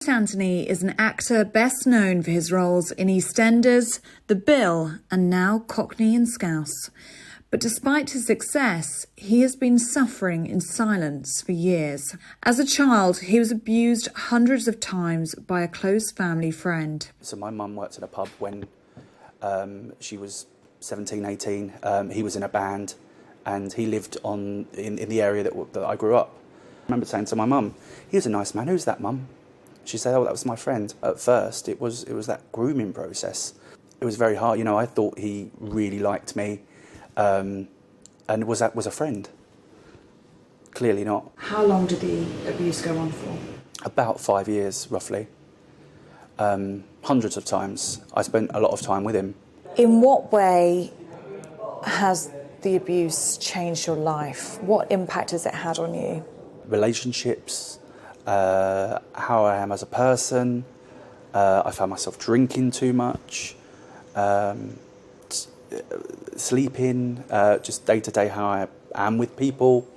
Stuart Antony is an actor best known for his roles in EastEnders, The Bill, and now Cockney and Scouse. But despite his success, he has been suffering in silence for years. As a child, he was abused hundreds of times by a close family friend. So my mum worked in a pub when she was 17, 18. He was in a band and he lived in the area that I grew up. I remember saying to my mum, "He was a nice man, who's that, Mum?" She said, "Oh, that was my friend." At first, it was that grooming process. It was very hard. You know, I thought he really liked me. And was a friend. Clearly not. How long did the abuse go on for? About 5 years, roughly. Hundreds of times. I spent a lot of time with him. In what way has the abuse changed your life? What impact has it had on you? Relationships, how I am as a person. I found myself drinking too much. Sleeping, just day-to-day how I am with people.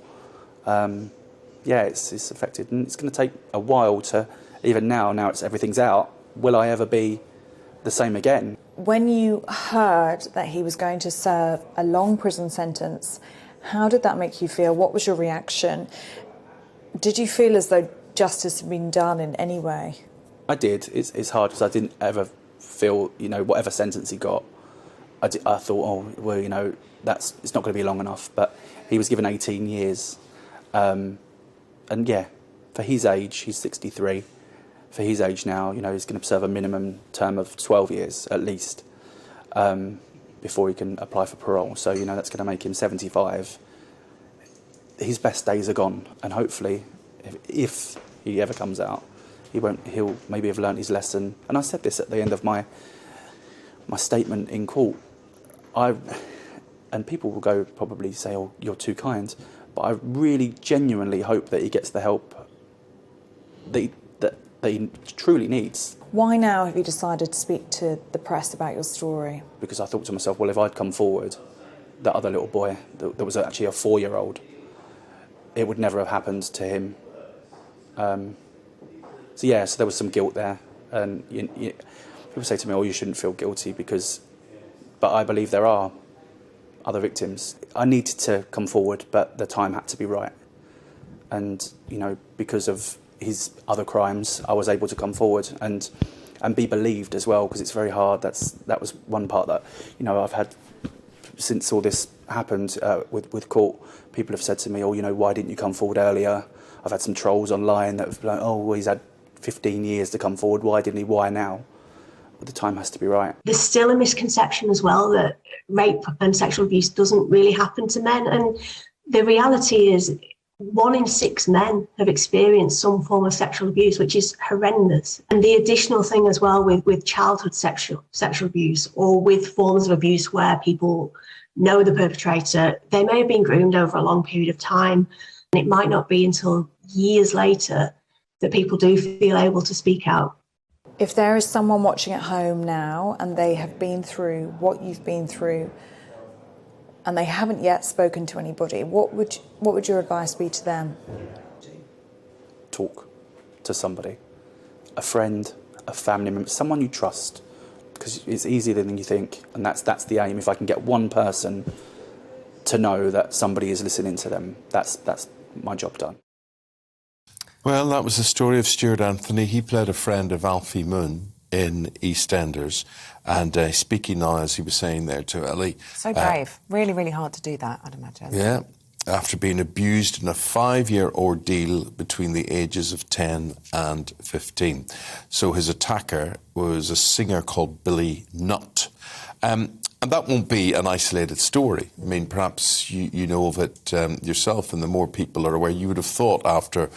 Yeah, it's affected, and it's going to take a while to, even now everything's out, will I ever be the same again? When you heard that he was going to serve a long prison sentence, how did that make you feel? What was your reaction? Did you feel as though justice had been done in any way? I did. It's hard because I didn't ever feel, whatever sentence he got, I thought, oh, well, it's not going to be long enough. But he was given 18 years. And yeah, for his age, he's 63. For his age now, he's going to serve a minimum term of 12 years at least before he can apply for parole. So, that's going to make him 75. His best days are gone. And hopefully, if he ever comes out, he'll maybe have learnt his lesson. And I said this at the end of my statement in court. And people will probably say, "Oh, you're too kind," but I really genuinely hope that he gets the help that he truly needs. Why now have you decided to speak to the press about your story? Because I thought to myself, well, if I'd come forward, that other little boy, that was actually a 4-year-old, it would never have happened to him. So there was some guilt there, and people say to me, "Oh, you shouldn't feel guilty," but I believe there are other victims. I needed to come forward, but the time had to be right. And, because of his other crimes, I was able to come forward and be believed as well, because it's very hard. That was one part that, I've had, since all this happened with court, people have said to me, "Oh, why didn't you come forward earlier?" I've had some trolls online that have been like, "Oh, well, he's had 15 years to come forward. Why didn't he? Why now?" The time has to be right. There's still a misconception as well that rape and sexual abuse doesn't really happen to men. And the reality is 1 in 6 men have experienced some form of sexual abuse, which is horrendous. And the additional thing as well with childhood sexual abuse, or with forms of abuse where people know the perpetrator, they may have been groomed over a long period of time. And it might not be until years later that people do feel able to speak out. If there is someone watching at home now and they have been through what you've been through and they haven't yet spoken to anybody, what would your advice be to them? Talk to somebody, a friend, a family member, someone you trust, because it's easier than you think, and that's the aim. If I can get one person to know that somebody is listening to them, that's my job done. Well, that was the story of Stuart Antony. He played a friend of Alfie Moon in EastEnders, and speaking now, as he was saying there to Ellie. So brave. Really, really hard to do that, I'd imagine. Yeah, after being abused in a 5-year ordeal between the ages of 10 and 15. So his attacker was a singer called Billy Nutt. And that won't be an isolated story. I mean, perhaps you know of it yourself, and the more people are aware, you would have thought after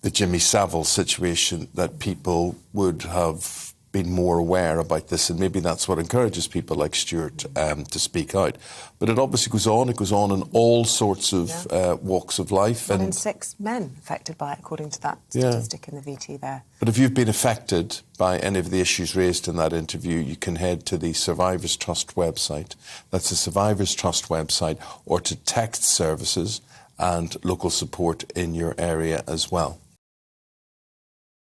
the Jimmy Savile situation that people would have been more aware about this, and maybe that's what encourages people like Stuart to speak out. But it obviously goes on in all sorts of walks of life. 1 in 6 men affected by it, according to that statistic in the VT there. But if you've been affected by any of the issues raised in that interview, you can head to the Survivors Trust website. That's the Survivors Trust website, or to text services and local support in your area as well.